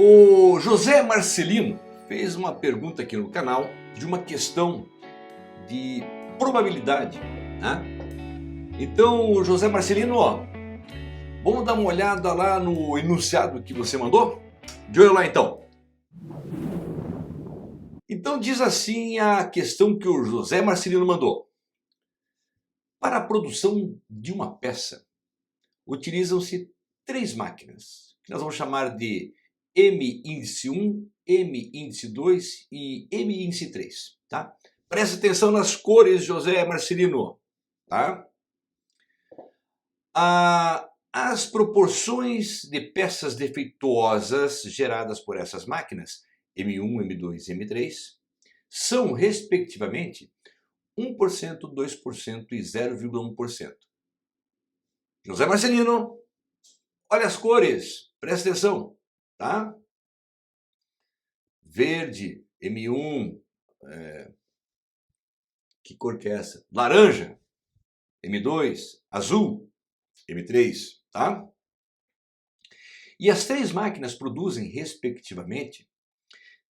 O José Marcelino fez uma pergunta aqui no canal de uma questão de probabilidade, né? Então, José Marcelino, vamos dar uma olhada lá no enunciado que você mandou? De olho lá então. Então diz assim a questão que o José Marcelino mandou. Para a produção de uma peça, utilizam-se três máquinas, que nós vamos chamar de M índice 1, M índice 2 e M índice 3, tá? Presta atenção nas cores, José Marcelino, tá? As proporções de peças defeituosas geradas por essas máquinas, M1, M2 e M3, são, respectivamente, 1%, 2% e 0,1%. José Marcelino, olha as cores, presta atenção, tá? Verde, M1, que cor que é essa? Laranja, M2, azul, M3, tá? E as três máquinas produzem, respectivamente,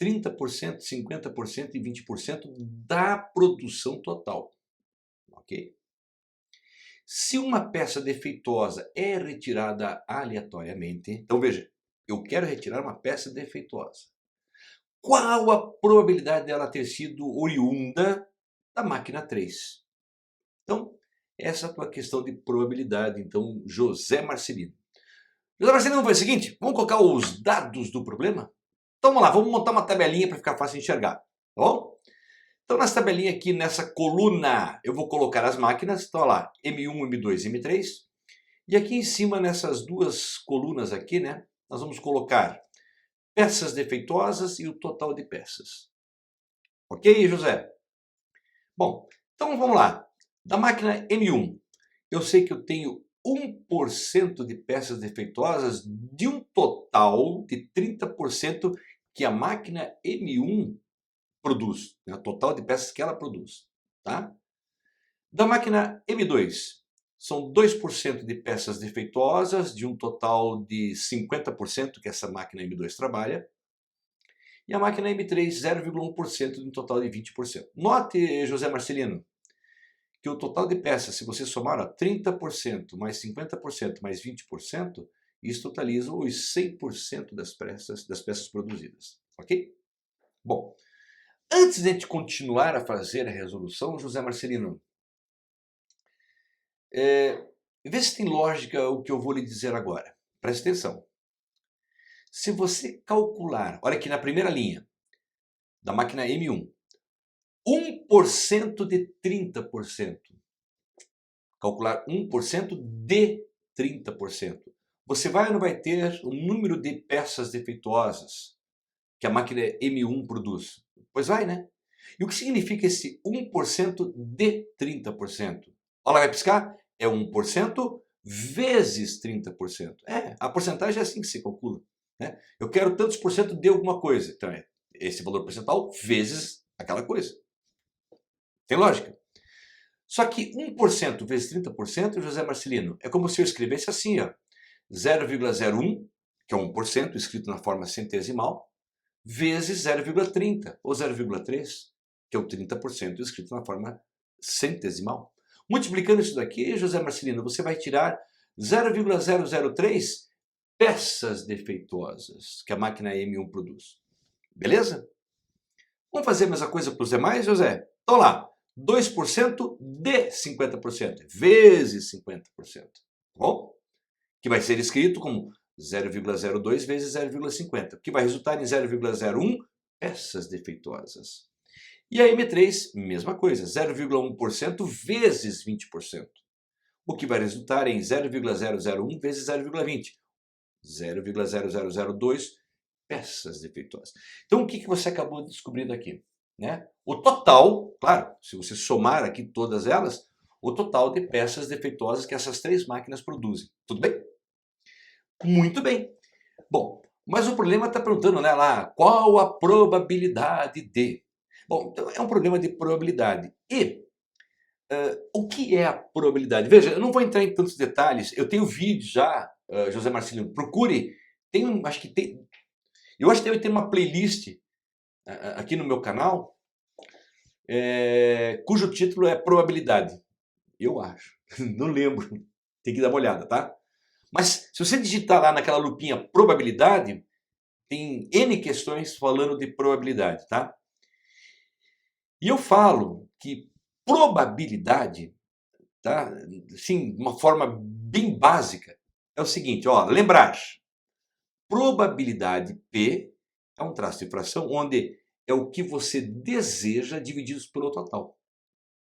30%, 50% e 20% da produção total, ok? Se uma peça defeituosa é retirada aleatoriamente, então veja, eu quero retirar uma peça defeituosa. Qual a probabilidade dela ter sido oriunda da máquina 3? Então, essa é a tua questão de probabilidade, então, José Marcelino. José Marcelino, foi o seguinte, vamos colocar os dados do problema? Então vamos lá, vamos montar uma tabelinha para ficar fácil de enxergar, tá bom? Então nessa tabelinha aqui, nessa coluna, eu vou colocar as máquinas, então olha lá, M1, M2 e M3. E aqui em cima, nessas duas colunas aqui, né, nós vamos colocar peças defeituosas e o total de peças. Ok, José? Bom, então vamos lá. Da máquina M1, eu sei que eu tenho 1% de peças defeituosas de um total de 30% que a máquina M1 produz, né? O total de peças que ela produz, tá? Da máquina M2, são 2% de peças defeituosas de um total de 50% que essa máquina M2 trabalha. E a máquina M3, 0,1% de um total de 20%. Note, José Marcelino, que o total de peças, se você somar 30% mais 50% mais 20%, isso totaliza os 100% das peças produzidas, ok? Bom, antes de a gente continuar a fazer a resolução, José Marcelino, vê se tem lógica o que eu vou lhe dizer agora. Preste atenção. Se você calcular, olha aqui na primeira linha, da máquina M1, 1% de 30%, calcular 1% de 30%, você vai ou não vai ter o número de peças defeituosas que a máquina M1 produz? Pois vai, né? E o que significa esse 1% de 30%? Olha lá, vai piscar? É 1% vezes 30%. A porcentagem é assim que se calcula, né? Eu quero tantos por cento de alguma coisa. Então é esse valor percentual vezes aquela coisa. Tem lógica? Só que 1% vezes 30%, José Marcelino, é como se eu escrevesse assim, ó, 0,01, que é 1%, escrito na forma centesimal, vezes 0,30 ou 0,3, que é o 30%, escrito na forma centesimal. Multiplicando isso daqui, José Marcelino, você vai tirar 0,003 peças defeituosas que a máquina M1 produz. Beleza? Vamos fazer a mesma coisa para os demais, José? Então lá, 2% de 50%, vezes 50%. Tá bom? Que vai ser escrito como 0,02 vezes 0,50, que vai resultar em 0,01 peças defeituosas. E a M3, mesma coisa, 0,1% vezes 20%, o que vai resultar em 0,001 vezes 0,20, 0,0002 peças defeituosas. Então o que você acabou descobrindo aqui? Né? O total, claro, se você somar aqui todas elas, o total de peças defeituosas que essas três máquinas produzem. Tudo bem? Muito bem. Bom, mas o problema está perguntando, né, lá, qual a probabilidade de? Bom, então é um problema de probabilidade. E o que é a probabilidade? Veja, eu não vou entrar em tantos detalhes, eu tenho vídeo já, José Marcelino, procure, acho que tem, Eu acho que deve ter uma playlist aqui no meu canal, cujo título é Probabilidade. Eu acho. Não lembro. Tem que dar uma olhada, tá? Mas se você digitar lá naquela lupinha probabilidade, tem N questões falando de probabilidade, tá? E eu falo que probabilidade, tá? Sim, de uma forma bem básica, é o seguinte, ó, lembrar. Probabilidade P é um traço de fração onde é o que você deseja divididos pelo total.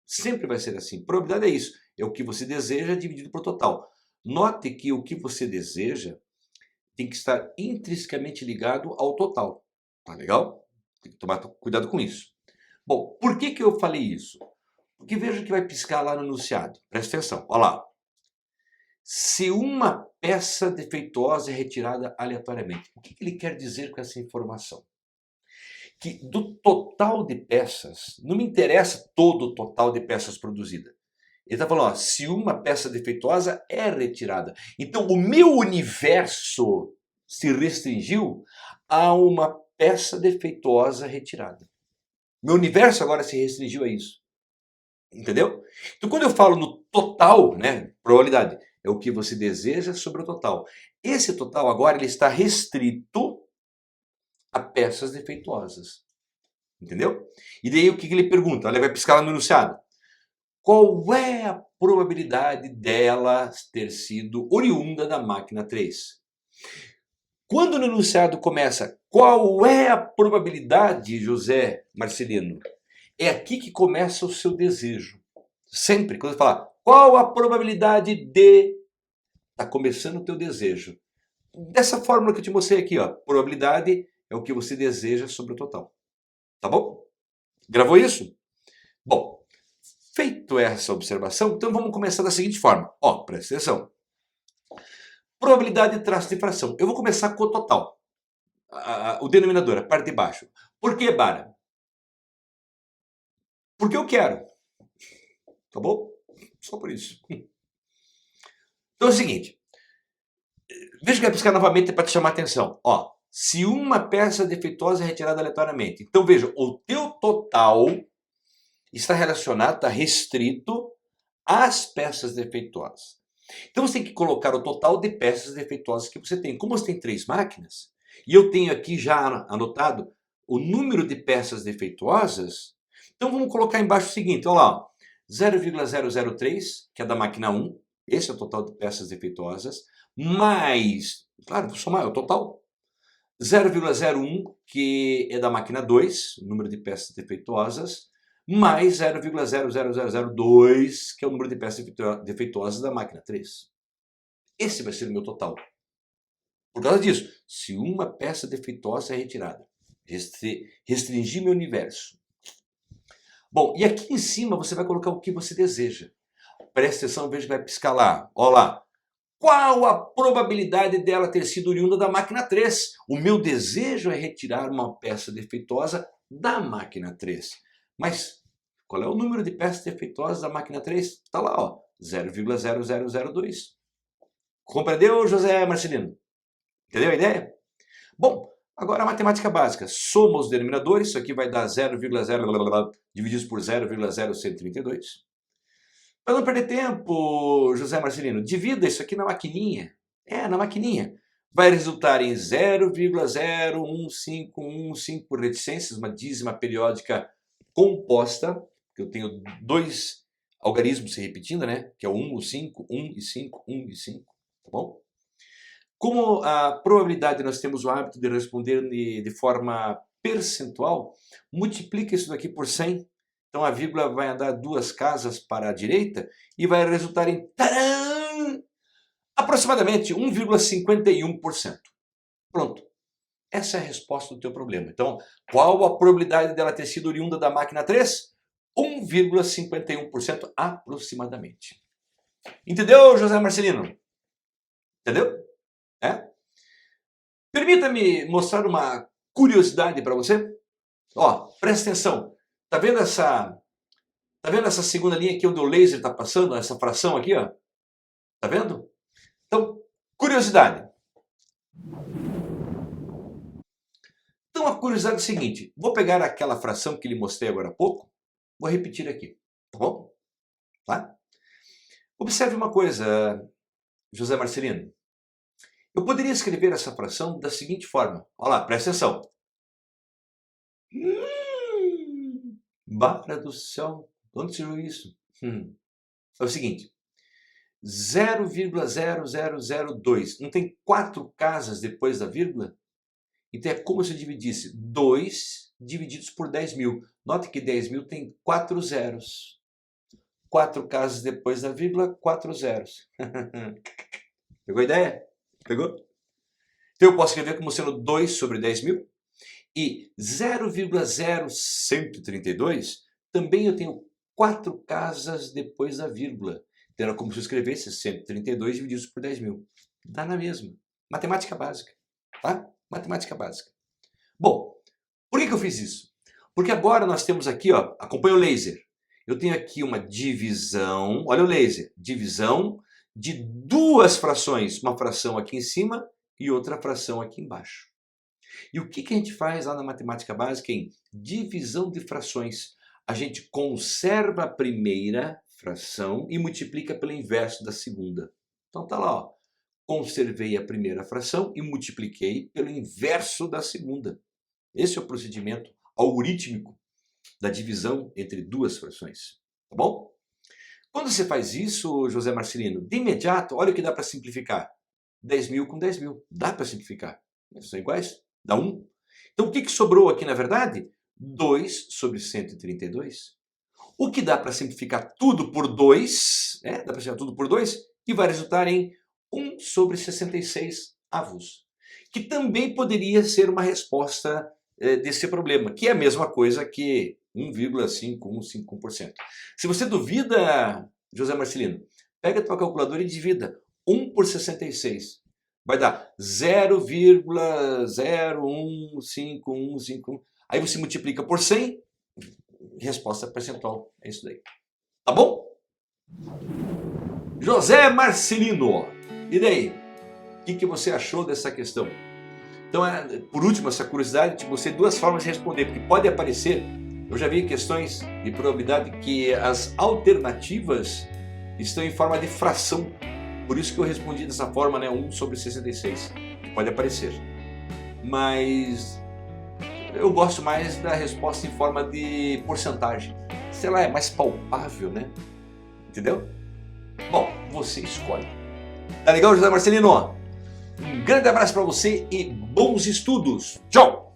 Sempre vai ser assim. Probabilidade é isso, é o que você deseja dividido pelo total. Note que o que você deseja tem que estar intrinsecamente ligado ao total. Tá legal? Tem que tomar cuidado com isso. Bom, por que eu falei isso? Porque veja que vai piscar lá no enunciado. Presta atenção, olha lá. Se uma peça defeituosa é retirada aleatoriamente. O que ele quer dizer com essa informação? Que do total de peças, não me interessa todo o total de peças produzidas. Ele está falando, ó, se uma peça defeituosa é retirada. Então, o meu universo se restringiu a uma peça defeituosa retirada. Meu universo agora se restringiu a isso. Entendeu? Então, quando eu falo no total, né, probabilidade, é o que você deseja sobre o total. Esse total agora ele está restrito a peças defeituosas. Entendeu? E daí o que ele pergunta? Ele vai piscar lá no enunciado. Qual é a probabilidade dela ter sido oriunda da máquina 3? Quando no enunciado começa, qual é a probabilidade, José Marcelino? É aqui que começa o seu desejo. Sempre, quando você fala, qual a probabilidade de... Está começando o teu desejo. Dessa fórmula que eu te mostrei aqui, ó. Probabilidade é o que você deseja sobre o total. Tá bom? Gravou isso? Bom, feito essa observação, então vamos começar da seguinte forma. Ó, presta atenção. Probabilidade de traço de fração. Eu vou começar com o total. O denominador, a parte de baixo. Por que, Bara? Porque eu quero. Tá bom? Só por isso. Então é o seguinte. Veja que vai piscar novamente para te chamar a atenção. Ó, se uma peça defeituosa é retirada aleatoriamente. Então veja, o teu total está relacionado, está restrito às peças defeituosas. Então você tem que colocar o total de peças defeituosas que você tem. Como você tem 3 máquinas, e eu tenho aqui já anotado o número de peças defeituosas, então vamos colocar embaixo o seguinte, olha lá, 0,003, que é da máquina 1, esse é o total de peças defeituosas, mais, claro, vou somar, é o total, 0,01, que é da máquina 2, o número de peças defeituosas, mais 0,00002, que é o número de peças defeituosas da máquina 3. Esse vai ser o meu total. Por causa disso, se uma peça defeituosa é retirada, restringir meu universo. Bom, e aqui em cima você vai colocar o que você deseja. Presta atenção, veja que vai piscar lá. Olha lá. Qual a probabilidade dela ter sido oriunda da máquina 3? O meu desejo é retirar uma peça defeituosa da máquina 3. Mas qual é o número de peças defeituosas da máquina 3? Está lá, ó, 0,0002. Compreendeu, José Marcelino? Entendeu a ideia? Bom, agora a matemática básica. Soma os denominadores, isso aqui vai dar 0,0 divididos por 0,0132. Para não perder tempo, José Marcelino, divida isso aqui na maquininha. Na maquininha. Vai resultar em 0,01515 por reticências, uma dízima periódica composta, que eu tenho 2 algarismos se repetindo, né? Que é o 1, o 5, 1 e 5, 1 e 5, tá bom? Como a probabilidade nós temos o hábito de responder de forma percentual, multiplica isso daqui por 100. Então a vírgula vai andar 2 casas para a direita e vai resultar em taran, aproximadamente 1,51%. Pronto. Essa é a resposta do teu problema. Então, qual a probabilidade dela ter sido oriunda da máquina 3? 1,51% aproximadamente. Entendeu, José Marcelino? Entendeu? Permita-me mostrar uma curiosidade para você. Ó, presta atenção. Tá vendo essa segunda linha aqui onde o laser está passando, essa fração aqui, ó? Tá vendo? Então, curiosidade. Então a curiosidade é o seguinte, vou pegar aquela fração que lhe mostrei agora há pouco, vou repetir aqui, tá bom? Tá? Observe uma coisa, José Marcelino. Eu poderia escrever essa fração da seguinte forma. Olha lá, presta atenção. Barra do céu, onde tirou isso? É o seguinte, 0,0002. Não tem 4 casas depois da vírgula? Então é como se eu dividisse 2 divididos por 10.000. Note que 10.000 tem 4 zeros. 4 casas depois da vírgula, 4 zeros. Pegou a ideia? Pegou? Então eu posso escrever como sendo 2 sobre 10.000. E 0,0132 também eu tenho 4 casas depois da vírgula. Então era como se eu escrevesse 132 divididos por 10.000. Dá na mesma. Matemática básica. Tá? Matemática básica. Bom, por que eu fiz isso? Porque agora nós temos aqui, ó, acompanha o laser. Eu tenho aqui uma divisão, olha o laser, divisão de 2 frações. Uma fração aqui em cima e outra fração aqui embaixo. E o que a gente faz lá na matemática básica em divisão de frações? A gente conserva a primeira fração e multiplica pelo inverso da segunda. Então tá lá, ó. Conservei a primeira fração e multipliquei pelo inverso da segunda. Esse é o procedimento algorítmico da divisão entre 2 frações. Tá bom? Quando você faz isso, José Marcelino, de imediato, olha o que dá para simplificar. 10.000 com 10.000. Dá para simplificar. São iguais? Dá 1. Então o que sobrou aqui na verdade? 2 sobre 132. O que dá para simplificar tudo por 2, dá para simplificar tudo por 2, que vai resultar em 1 sobre 66 avos. Que também poderia ser uma resposta desse problema, que é a mesma coisa que 1,5151%. Se você duvida, José Marcelino, pega a tua calculadora e divida 1 por 66. Vai dar 0,015151. Aí você multiplica por 100, resposta percentual. É isso daí. Tá bom? José Marcelino, e daí? O que você achou dessa questão? Então, por último, essa curiosidade, você tem 2 formas de responder, porque pode aparecer, eu já vi questões de probabilidade que as alternativas estão em forma de fração. Por isso que eu respondi dessa forma, 1 sobre 66. Pode aparecer. Mas eu gosto mais da resposta em forma de porcentagem. Sei lá, é mais palpável, né? Entendeu? Bom, você escolhe. Tá legal, José Marcelino? Um grande abraço para você e bons estudos. Tchau!